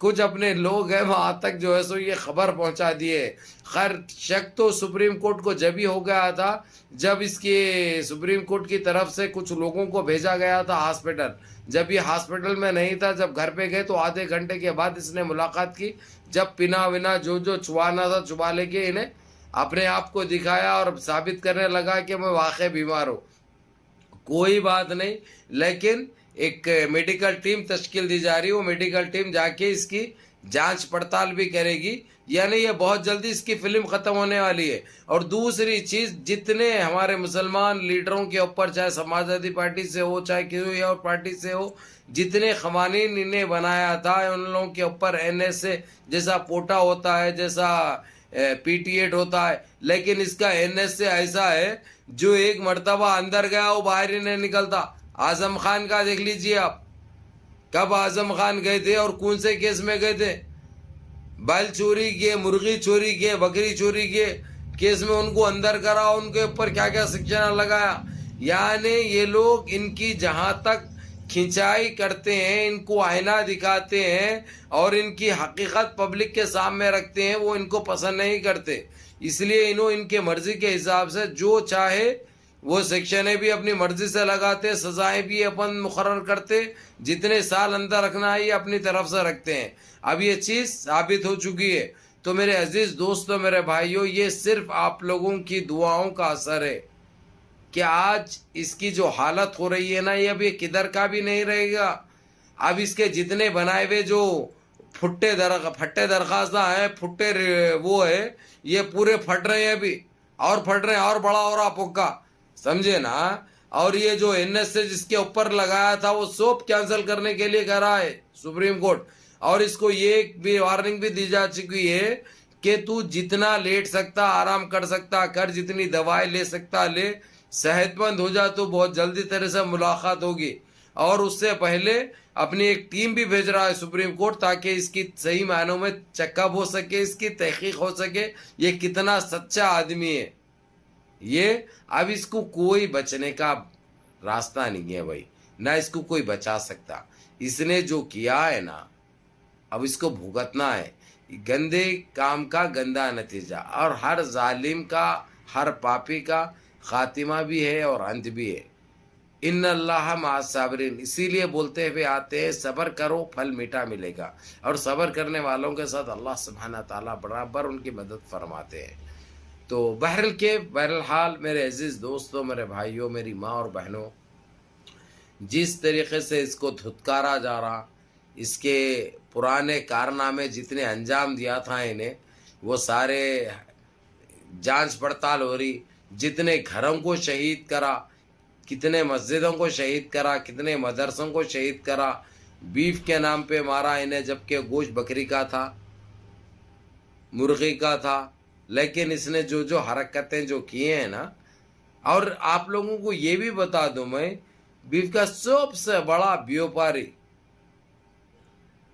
کچھ اپنے لوگ ہیں وہاں تک جو ہے سو یہ خبر پہنچا دیے. خیر شک تو سپریم کورٹ کو جب ہی ہو گیا تھا جب اس کی سپریم کورٹ کی طرف سے کچھ لوگوں کو بھیجا گیا تھا ہاسپٹل. جب یہ ہاسپٹل میں نہیں تھا، جب گھر پہ گئے تو آدھے گھنٹے کے بعد اس نے ملاقات کی. جب پنا ونا جو چبانا تھا چبا لے کے انہیں اپنے آپ کو دکھایا اور ثابت کرنے لگا کہ میں واقعی بیمار ہوں. کوئی بات نہیں، لیکن ایک میڈیکل ٹیم تشکیل دی جا رہی ہے. وہ میڈیکل ٹیم جا کے اس کی جانچ پڑتال بھی کرے گی. یعنی یہ بہت جلدی اس کی فلم ختم ہونے والی ہے. اور دوسری چیز، جتنے ہمارے مسلمان لیڈروں کے اوپر، چاہے سماجوادی پارٹی سے ہو چاہے کسی اور پارٹی سے ہو، جتنے قوانین انہیں بنایا تھا ان لوگوں کے اوپر این ایس اے جیسا پوٹا ہوتا ہے، جیسا پی ٹی ایٹ ہوتا ہے، لیکن اس کا این ایس اے ایسا ہے جو ایک مرتبہ اندر گیا وہ باہر ہی نہیں نکلتا. اعظم خان کا دیکھ لیجئے آپ، کب اعظم خان گئے تھے اور کون سے کیس میں گئے تھے؟ بیل چوری کے، مرغی چوری کے، بکری چوری کے کیس میں ان کو اندر کرا، ان کے اوپر کیا کیا سیکشن لگایا. یعنی یہ لوگ ان کی جہاں تک کھنچائی کرتے ہیں، ان کو آئینہ دکھاتے ہیں اور ان کی حقیقت پبلک کے سامنے رکھتے ہیں، وہ ان کو پسند نہیں کرتے. اس لیے ان کے مرضی کے حساب سے جو چاہے وہ سیکشنیں بھی اپنی مرضی سے لگاتے، سزائیں بھی اپن مقرر کرتے، جتنے سال اندر رکھنا ہے یہ اپنی طرف سے رکھتے ہیں. اب یہ چیز ثابت ہو چکی ہے. تو میرے عزیز دوستو، میرے بھائیوں، یہ صرف آپ لوگوں کی دعاؤں کا اثر ہے کہ آج اس کی جو حالت ہو رہی ہے نا، یہ اب یہ کدھر کا بھی نہیں رہے گا. اب اس کے جتنے بنائے ہوئے جو پھٹے درخواستہ ہیں، پھٹے وہ ہے، یہ پورے پھٹ رہے ہیں ابھی، اور پھٹ رہے ہیں، اور بڑا ہو رہا پکا، سمجھے نا. اور یہ جو این ایس اے جس کے اوپر لگایا تھا وہ سب کینسل کرنے کے لیے کہہ رہا ہے سپریم کورٹ. اور اس کو یہ بھی وارننگ بھی دی جا چکی ہے کہ تو جتنا لیٹ سکتا، آرام کر سکتا کر، جتنی دوائیں لے سکتا لے، صحت مند ہو جا تو بہت جلدی طرح سے ملاقات ہوگی. اور اس سے پہلے اپنی ایک ٹیم بھی بھیج رہا ہے سپریم کورٹ تاکہ اس کی صحیح معنوں میں چیک اپ ہو سکے، اس کی تحقیق ہو سکے یہ کتنا سچا آدمی ہے. یہ اب اس کو کوئی بچنے کا راستہ نہیں ہے بھائی، نہ اس کو کوئی بچا سکتا. اس نے جو کیا ہے نا، اب اس کو بھگتنا ہے. گندے کام کا گندا نتیجہ، اور ہر ظالم کا، ہر پاپی کا خاتمہ بھی ہے اور انت بھی ہے. ان اللہ مع الصابرین، اسی لیے بولتے ہوئے آتے ہیں صبر کرو پھل میٹھا ملے گا. اور صبر کرنے والوں کے ساتھ اللہ سبحانہ تعالیٰ برابر ان کی مدد فرماتے ہیں. تو بہرحال میرے عزیز دوستوں، میرے بھائیوں، میری ماں اور بہنوں، جس طریقے سے اس کو دھتکارا جا رہا، اس کے پرانے کارنامے جتنے انجام دیا تھا انہیں، وہ سارے جانچ پڑتال ہو رہی. جتنے گھروں کو شہید کرا، کتنے مسجدوں کو شہید کرا، کتنے مدرسوں کو شہید کرا، بیف کے نام پہ مارا انہیں، جبکہ گوشت بکری کا تھا، مرغی کا تھا. لیکن اس نے جو حرکتیں جو کیے ہیں نا، اور آپ لوگوں کو یہ بھی بتا دوں میں، بیف کا سب سے بڑا بیوپاری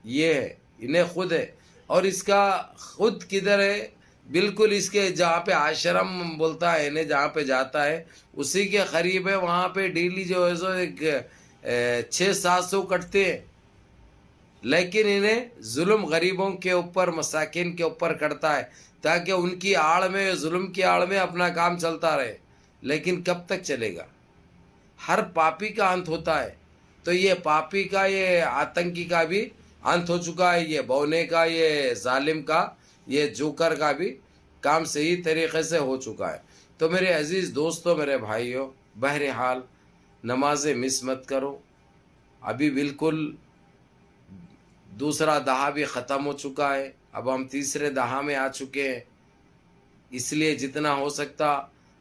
یہ ہے، انہیں خود ہے. اور اس کا خود کدھر ہے؟ بالکل اس کے جہاں پہ آشرم بولتا ہے انہیں، جہاں پہ جاتا ہے اسی کے قریب ہے. وہاں پہ ڈیلی جو ہے سو 600-700 کٹتے ہیں. لیکن انہیں ظلم غریبوں کے اوپر، مساکین کے اوپر کرتا ہے تاکہ ان کی آڑ میں، ظلم کی آڑ میں اپنا کام چلتا رہے. لیکن کب تک چلے گا؟ ہر پاپی کا انت ہوتا ہے. تو یہ پاپی کا، یہ آتنکی کا بھی انت ہو چکا ہے. یہ بونے کا، یہ ظالم کا، یہ جوکر کا بھی کام صحیح طریقے سے ہو چکا ہے. تو میرے عزیز دوستو، میرے بھائیوں، بہرحال نمازیں مس مت کرو. ابھی بالکل دوسرا دہا بھی ختم ہو چکا ہے، اب ہم تیسرے دہا میں آ چکے ہیں. اس لیے جتنا ہو سکتا،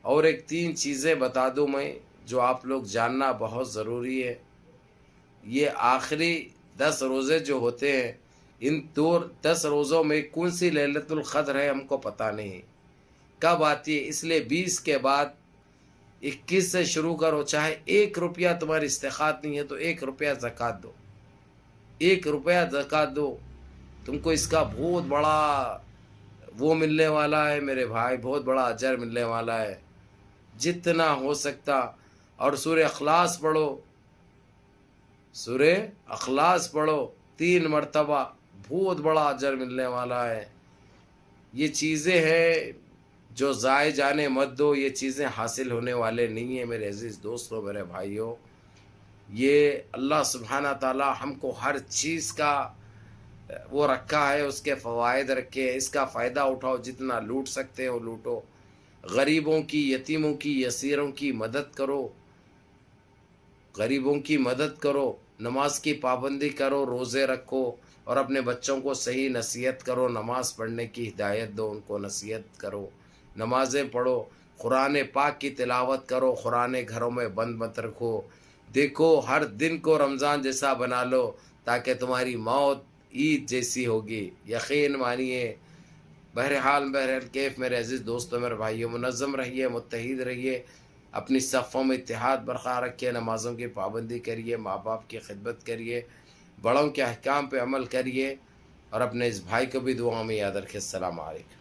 اور ایک 3 چیزیں بتا دوں میں جو آپ لوگ جاننا بہت ضروری ہے. یہ آخری 10 روزے جو ہوتے ہیں، ان 10 روزوں میں کون سی لیلۃ القدر ہے ہم کو پتہ نہیں کب آتی ہے. اس لیے 20 کے بعد 21 سے شروع کرو. چاہے 1 روپیہ تمہاری استطاعت نہیں ہے تو 1 روپیہ زکوٰۃ دو، 1 روپیہ زکوٰۃ دو. تم کو اس کا بہت بڑا وہ ملنے والا ہے میرے بھائی، بہت بڑا اجر ملنے والا ہے. جتنا ہو سکتا. اور سورہ اخلاص پڑھو، سورہ اخلاص پڑھو 3 مرتبہ بہت بڑا اجر ملنے والا ہے. یہ چیزیں ہیں جو ضائع جانے مت دو. یہ چیزیں حاصل ہونے والے نہیں ہیں میرے عزیز دوستوں، میرے بھائیوں. یہ اللہ سبحانہ تعالی ہم کو ہر چیز کا وہ رکھا ہے، اس کے فوائد رکھے ہیں. اس کا فائدہ اٹھاؤ، جتنا لوٹ سکتے ہو لوٹو. غریبوں کی، یتیموں کی، یسیروں کی مدد کرو، غریبوں کی مدد کرو، نماز کی پابندی کرو، روزے رکھو، اور اپنے بچوں کو صحیح نصیحت کرو، نماز پڑھنے کی ہدایت دو، ان کو نصیحت کرو، نمازیں پڑھو، قرآن پاک کی تلاوت کرو، قرآن گھروں میں بند مت رکھو. دیکھو ہر دن کو رمضان جیسا بنا لو تاکہ تمہاری موت عید جیسی ہوگی، یقین مانیے. بہرحال کیف میرے عزیز دوستوں، میرے بھائیوں، منظم رہیے، متحد رہیے، اپنی صفوں میں اتحاد برقرار رکھیے، نمازوں کی پابندی کریے، ماں باپ کی خدمت کریے، بڑوں کے احکام پہ عمل کریے، اور اپنے اس بھائی کو بھی دعا میں یاد رکھیں. السلام علیکم.